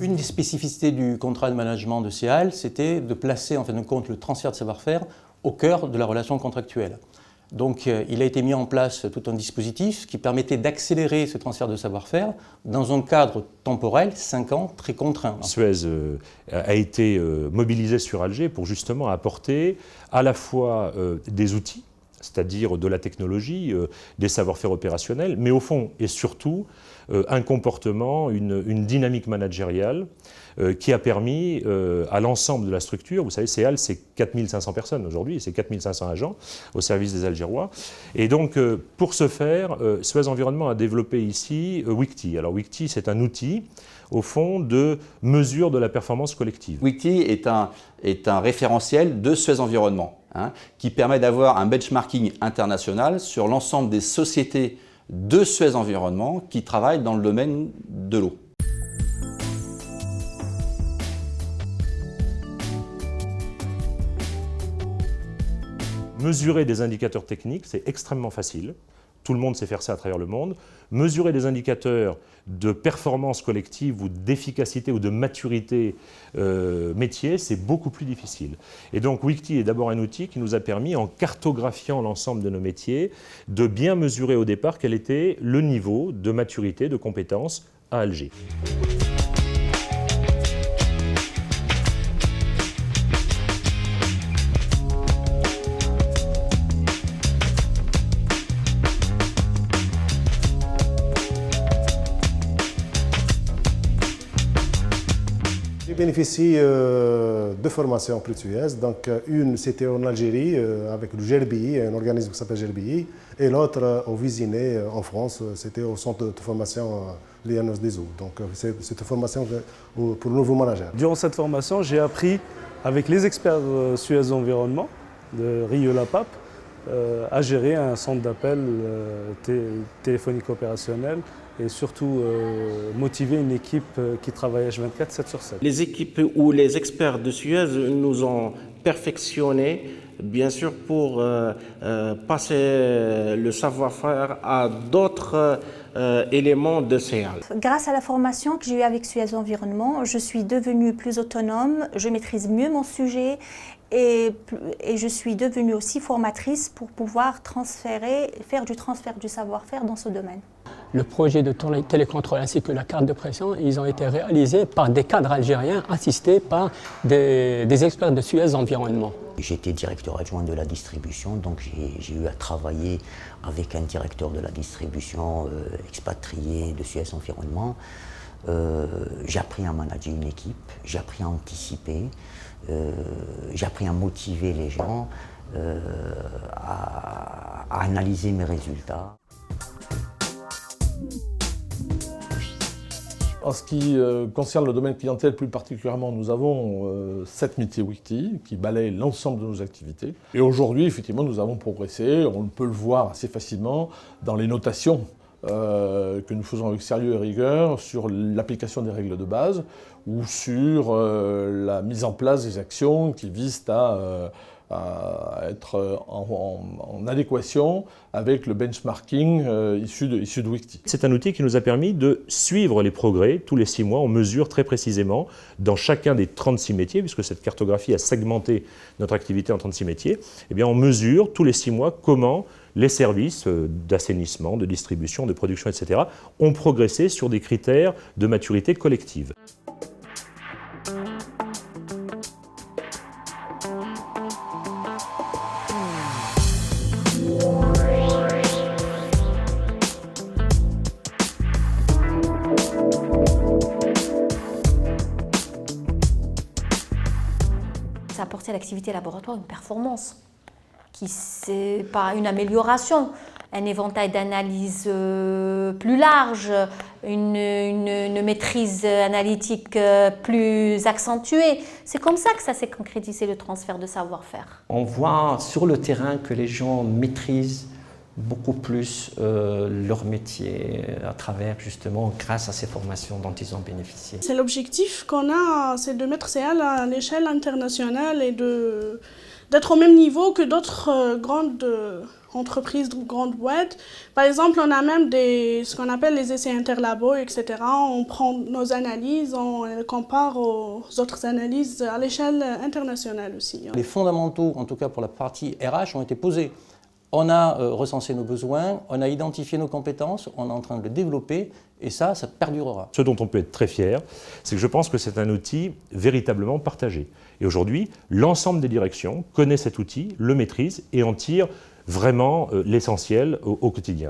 L'une des spécificités du contrat de management de CEAL, c'était de placer en fin de compte le transfert de savoir-faire au cœur de la relation contractuelle. Donc il a été mis en place tout un dispositif qui permettait d'accélérer ce transfert de savoir-faire dans un cadre temporel, 5 ans, très contraint. Suez a été mobilisé sur Alger pour justement apporter à la fois des outils, c'est-à-dire de la technologie, des savoir-faire opérationnels, mais au fond et surtout un comportement, une dynamique managériale qui a permis à l'ensemble de la structure, vous savez, CEAL c'est 4500 personnes aujourd'hui, c'est 4500 agents au service des Algérois. Et donc pour ce faire, Suez Environnement a développé ici WICTI. Alors WICTI c'est un outil au fond de mesure de la performance collective. WICTI est un référentiel de Suez Environnement qui permet d'avoir un benchmarking international sur l'ensemble des sociétés de Suez Environnement qui travaillent dans le domaine de l'eau. Mesurer des indicateurs techniques, c'est extrêmement facile. Tout le monde sait faire ça à travers le monde. Mesurer des indicateurs de performance collective ou d'efficacité ou de maturité métier, c'est beaucoup plus difficile. Et donc WICTI est d'abord un outil qui nous a permis, en cartographiant l'ensemble de nos métiers, de bien mesurer au départ quel était le niveau de maturité, de compétence à Alger. J'ai bénéficié de formations plus Suez. Donc, une, c'était en Algérie avec le GRBI, un organisme qui s'appelle GRBI, et l'autre au Vésiné en France, c'était au centre de formation Lianos des Eaux. Donc, c'est une formation pour nouveaux managers. Durant cette formation, j'ai appris avec les experts Suez Environnement de Rieux-la-Pape à gérer un centre d'appel téléphonique opérationnel et surtout motiver une équipe qui travaille H24, 7 sur 7. Les équipes ou les experts de Suez nous ont perfectionné, bien sûr, pour passer le savoir-faire à d'autres éléments de CEAL. Grâce à la formation que j'ai eue avec Suez Environnement, je suis devenue plus autonome, je maîtrise mieux mon sujet et je suis devenue aussi formatrice pour pouvoir faire du transfert du savoir-faire dans ce domaine. Le projet de télécontrôle ainsi que la carte de pression, ils ont été réalisés par des cadres algériens assistés par des experts de Suez Environnement. J'étais directeur adjoint de la distribution, donc j'ai eu à travailler avec un directeur de la distribution expatrié de Suez Environnement. J'ai appris à manager une équipe, j'ai appris à anticiper, j'ai appris à motiver les gens, à analyser mes résultats. En ce qui concerne le domaine clientèle plus particulièrement, nous avons 7 métiers WICTI qui balayent l'ensemble de nos activités. Et aujourd'hui, effectivement, nous avons progressé, on peut le voir assez facilement dans les notations que nous faisons avec sérieux et rigueur sur l'application des règles de base ou sur la mise en place des actions qui visent à être en adéquation avec le benchmarking issu de WICTI. C'est un outil qui nous a permis de suivre les progrès. Tous les 6 mois, on mesure très précisément dans chacun des 36 métiers, puisque cette cartographie a segmenté notre activité en 36 métiers, eh bien on mesure tous les 6 mois comment les services d'assainissement, de distribution, de production, etc. ont progressé sur des critères de maturité collective. Ça apportait à l'activité laboratoire une performance, qui c'est pas une amélioration, un éventail d'analyse plus large, une maîtrise analytique plus accentuée. C'est comme ça que ça s'est concrétisé, le transfert de savoir-faire. On voit sur le terrain que les gens maîtrisent beaucoup plus leur métier à travers justement grâce à ces formations dont ils ont bénéficié. C'est l'objectif qu'on a, c'est de mettre CEAL à l'échelle internationale et d'être au même niveau que d'autres grandes entreprises, grandes boîtes. Par exemple, on a même ce qu'on appelle les essais interlabos, etc. On prend nos analyses, on les compare aux autres analyses à l'échelle internationale aussi. Les fondamentaux, en tout cas pour la partie RH, ont été posés. On a recensé nos besoins, on a identifié nos compétences, on est en train de le développer et ça perdurera. Ce dont on peut être très fier, c'est que je pense que c'est un outil véritablement partagé. Et aujourd'hui, l'ensemble des directions connaît cet outil, le maîtrise et en tire vraiment l'essentiel au quotidien.